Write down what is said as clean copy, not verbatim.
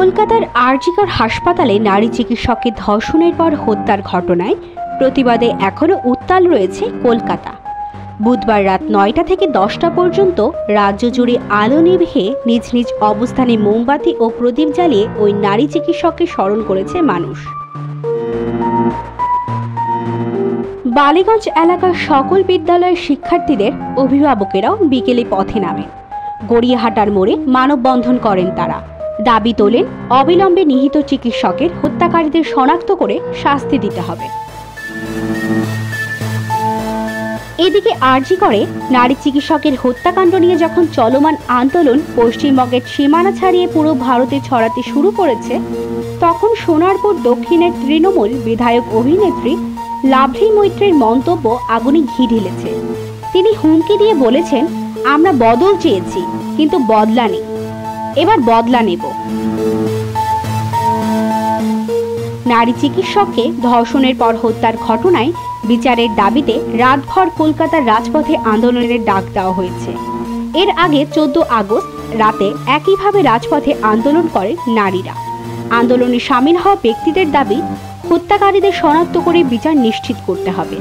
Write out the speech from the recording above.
কলকাতার আরজিকর হাসপাতালে নারী চিকিৎসককে ধর্ষণের পর হত্যার ঘটনায় প্রতিবাদে এখনও উত্তাল রয়েছে কলকাতা। বুধবার রাত ৯টা থেকে ১০টা পর্যন্ত রাজ্য জুড়ে আলো নিভিয়ে নিজ নিজ অবস্থানে মোমবাতি ও প্রদীপ জ্বালিয়ে ওই নারী চিকিৎসককে স্মরণ করেছে মানুষ। বালিগঞ্জ এলাকার সকল বিদ্যালয়ের শিক্ষার্থীদের অভিভাবকেরাও বিকেলে পথে নামেন। গড়িয়াহাটার মোড়ে মানববন্ধন করেন তারা। দাবি তোলেন অবিলম্বে নিহত চিকিৎসকের হত্যাকারীদের শনাক্ত করে শাস্তি দিতে হবে। এদিকে আরজিকরে নারী চিকিৎসকের হত্যাকাণ্ড নিয়ে যখন চলমান আন্দোলন পশ্চিমবঙ্গের সীমানা ছাড়িয়ে পুরো ভারতে ছড়াতে শুরু করেছে, তখন সোনারপুর দক্ষিণের তৃণমূল বিধায়ক অভিনেত্রী লাভলি মৈত্রের মন্তব্য আগুনে ঘি ঢেলেছে। তিনি হুমকি দিয়ে বলেছেন, আমরা বদল চেয়েছি কিন্তু বদলা নেই, এবার বদলা নেব। নারী চিকিৎসককে ধর্ষণের পর হত্যার ঘটনায় বিচারের দাবিতে রাতভর কলকাতার রাজপথে আন্দোলনের ডাক দেওয়া হয়েছে। এর আগে 14 আগস্ট রাতে একইভাবে রাজপথে আন্দোলন করে নারীরা। আন্দোলনে সামিল হওয়া ব্যক্তিদের দাবি, হত্যাকারীদের শনাক্ত করে বিচার নিশ্চিত করতে হবে।